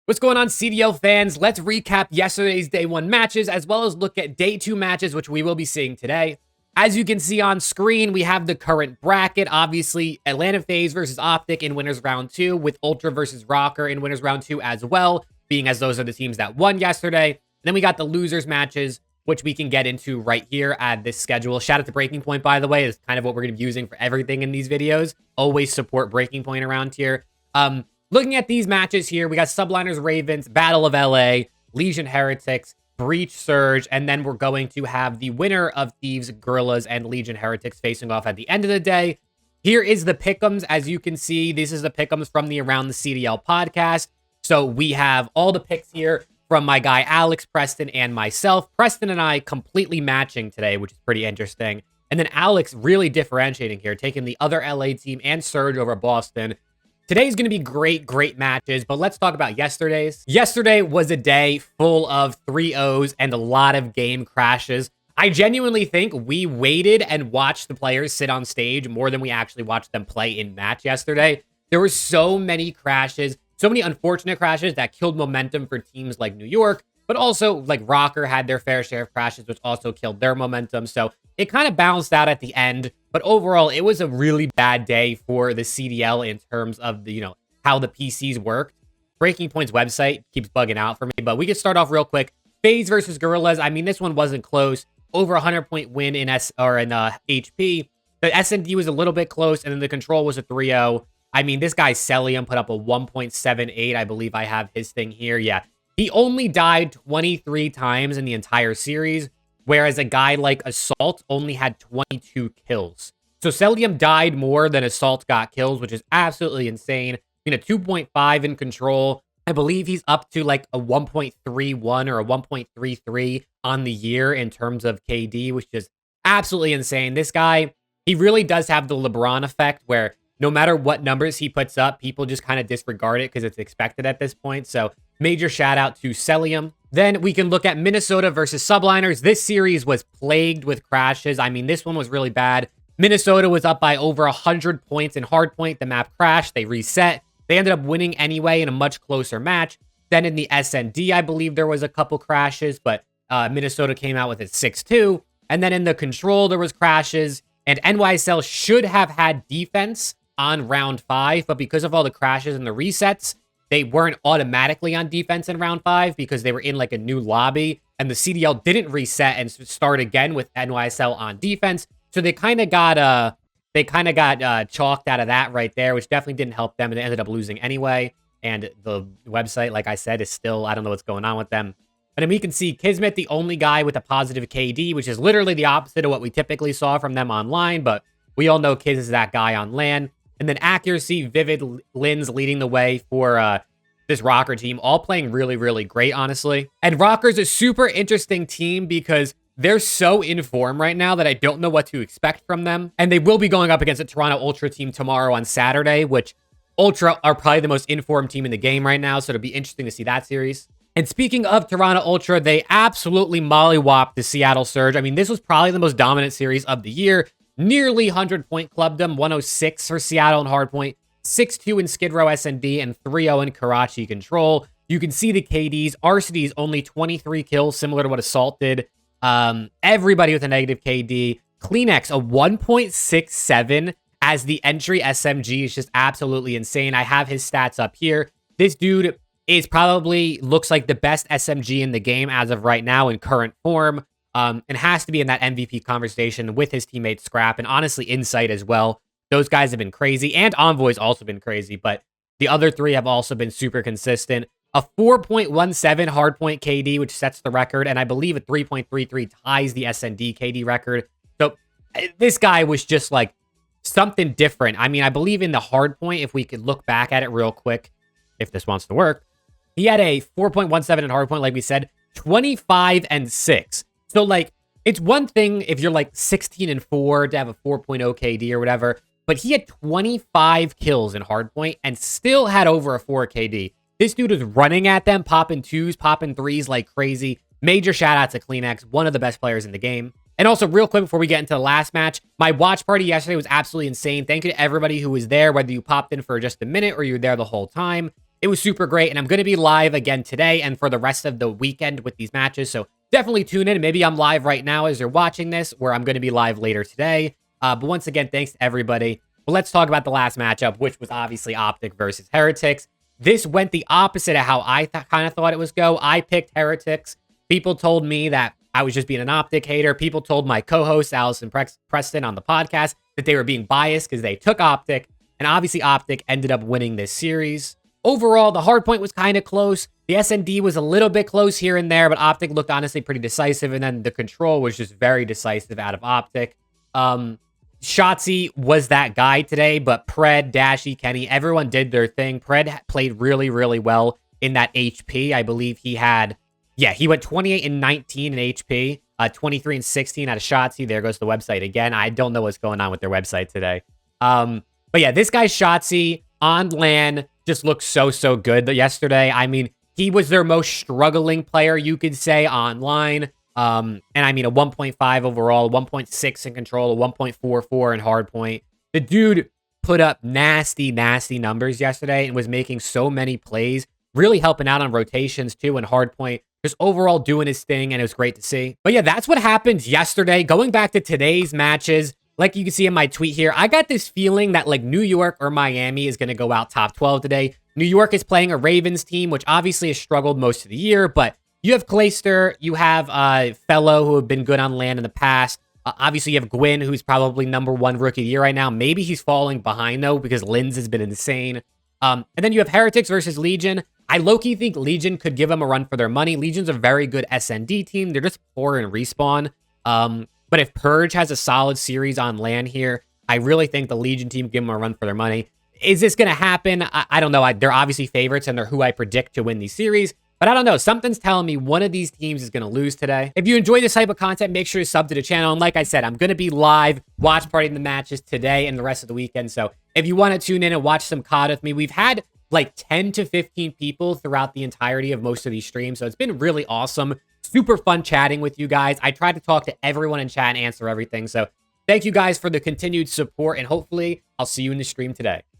What's going on, CDL fans? Let's recap yesterday's day 1 matches, as well as look at day 2 matches, which we will be seeing today. As you can see on screen, we have the current bracket. Obviously, Atlanta FaZe versus OpTic in winners round 2, with Ultra versus ROKKR in winners round 2 as well, being as those are the teams that won yesterday. And then we got the losers matches, which we can get into right here at this schedule. Shout out to Breaking Point, by the way. It's kind of what we're going to be using for everything in these videos. Always support Breaking Point around here. Looking at these matches here, we got Subliners Ravens, Battle of LA, Legion Heretics, Breach Surge, and then we're going to have the winner of Thieves, Gorillas, and Legion Heretics facing off at the end of the day. Here is the pick'ems. As you can see, this is the pick'ems from the Around the CDL podcast. So we have all the picks here from my guy Alex, Preston, and myself. Preston and I completely matching today, which is pretty interesting. And then Alex really differentiating here, taking the other LA team and Surge over Boston. Today's going to be great matches, but let's talk about yesterday's. Yesterday was a day full of 3-0s and a lot of game crashes. I genuinely think we waited and watched the players sit on stage more than we actually watched them play in match yesterday. There were so many crashes, so many unfortunate crashes that killed momentum for teams like New York, but also like ROKKR had their fair share of crashes, which also killed their momentum. So it kind of balanced out at the end. But overall, it was a really bad day for the CDL in terms of the, how the PCs worked. Breaking Point's website keeps bugging out for me, but we can start off real quick. FaZe versus Gorillas. I mean, this one wasn't close. Over 100-point win in HP. The SND was a little bit close, and then the control was a 3-0. I mean, this guy Celium put up a 1.78. I believe I have his thing here. Yeah, he only died 23 times in the entire series, whereas a guy like Assault only had 22 kills. So Celium died more than Assault got kills, which is absolutely insane. I mean, a 2.5 in control. I believe he's up to like a 1.31 or a 1.33 on the year in terms of KD, which is absolutely insane. This guy, he really does have the LeBron effect where no matter what numbers he puts up, people just kind of disregard it because it's expected at this point. So major shout out to Celium. Then we can look at Minnesota versus Subliners. This series was plagued with crashes. I mean, this one was really bad. Minnesota was up by over 100 points in hardpoint. The map crashed. They reset. They ended up winning anyway in a much closer match. Then in the SND, I believe there was a couple crashes, but Minnesota came out with it 6-2. And then in the control, there was crashes. And NYSL should have had defense on round 5, but because of all the crashes and the resets, they weren't automatically on defense in round 5 because they were in like a new lobby, and the CDL didn't reset and start again with NYSL on defense. So they kind of got chalked out of that right there, which definitely didn't help them, and they ended up losing anyway. And the website, like I said, is still, I don't know what's going on with them. And then we can see Kismet, the only guy with a positive KD, which is literally the opposite of what we typically saw from them online, but we all know Kiz is that guy on LAN. And then Accuracy, Vivid, Linz leading the way for this ROKKR team, all playing really great, honestly. And ROKKR's a super interesting team because they're so in form right now that I don't know what to expect from them. And they will be going up against a Toronto Ultra team tomorrow on Saturday, which Ultra are probably the most informed team in the game right now, so it'll be interesting to see that series. And speaking of Toronto Ultra, they absolutely mollywopped the Seattle Surge. I mean, this was probably the most dominant series of the year. Nearly 100-point clubdom, 106 for Seattle in hardpoint, 6-2 in Skid Row SND, and 3-0 in Karachi control. You can see the KDs. RCD's only 23 kills, similar to what Assault did. Everybody with a negative KD. Kleenex, a 1.67 as the entry SMG is just absolutely insane. I have his stats up here. This dude is probably looks like the best SMG in the game as of right now in current form. And has to be in that MVP conversation with his teammate Scrap, and honestly Insight as well. Those guys have been crazy, and Envoy's also been crazy, but the other three have also been super consistent. A 4.17 hardpoint KD, which sets the record, and I believe a 3.33 ties the SND KD record. So this guy was just like something different. I mean, I believe in the hardpoint, if we could look back at it real quick, if this wants to work, he had a 4.17 in hardpoint, like we said, 25 and 6. So, like, it's one thing if you're, like, 16-4 to have a 4.0 KD or whatever, but he had 25 kills in hardpoint and still had over a 4 KD. This dude was running at them, popping 2s, popping 3s like crazy. Major shout-out to Kleenex, one of the best players in the game. And also, real quick before we get into the last match, my watch party yesterday was absolutely insane. Thank you to everybody who was there, whether you popped in for just a minute or you were there the whole time. It was super great, and I'm going to be live again today and for the rest of the weekend with these matches, so definitely tune in. Maybe I'm live right now as you're watching this, where I'm going to be live later today. But once again, thanks to everybody. But let's talk about the last matchup, which was obviously OpTic versus Heretics. This went the opposite of how I kind of thought it was go. I picked Heretics. People told me that I was just being an OpTic hater. People told my co-host, Allison Preston, on the podcast that they were being biased because they took OpTic. And obviously, OpTic ended up winning this series. Overall, the hardpoint was kind of close. The SND was a little bit close here and there, but OpTic looked honestly pretty decisive. And then the control was just very decisive out of OpTic. Shotzzy was that guy today, but Pred, Dashy, Kenny, everyone did their thing. Pred played really, really well in that HP. I believe he had, yeah, he went 28 and 19 in HP, 23 and 16 out of Shotzzy. There goes the website again. I don't know what's going on with their website today. But yeah, this guy Shotzzy on LAN just looked so good yesterday. I mean, he was their most struggling player, you could say, online. And I mean, a 1.5 overall, 1.6 in control, a 1.44 in hardpoint. The dude put up nasty numbers yesterday and was making so many plays, really helping out on rotations too and hardpoint, just overall doing his thing, and it was great to see. But yeah, that's what happened yesterday. Going back to today's matches, like you can see in my tweet here, I got this feeling that like New York or Miami is going to go out top 12 today. New York is playing a Ravens team, which obviously has struggled most of the year, but you have Clayster, you have Fellow, who have been good on LAN in the past. Obviously, you have Gwyn, who's probably #1 rookie of the year right now. Maybe he's falling behind, though, because Linz has been insane. And then you have Heretics versus Legion. I low-key think Legion could give them a run for their money. Legion's a very good SND team. They're just poor in respawn. But if Purge has a solid series on LAN here, I really think the Legion team give them a run for their money. Is this going to happen? I don't know. They're obviously favorites, and they're who I predict to win these series. But I don't know. Something's telling me one of these teams is going to lose today. If you enjoy this type of content, make sure to sub to the channel. And like I said, I'm going to be live watch partying the matches today and the rest of the weekend. So if you want to tune in and watch some COD with me, we've had like 10 to 15 people throughout the entirety of most of these streams. So it's been really awesome. Super fun chatting with you guys. I try to talk to everyone in chat and answer everything. So thank you guys for the continued support. And hopefully I'll see you in the stream today.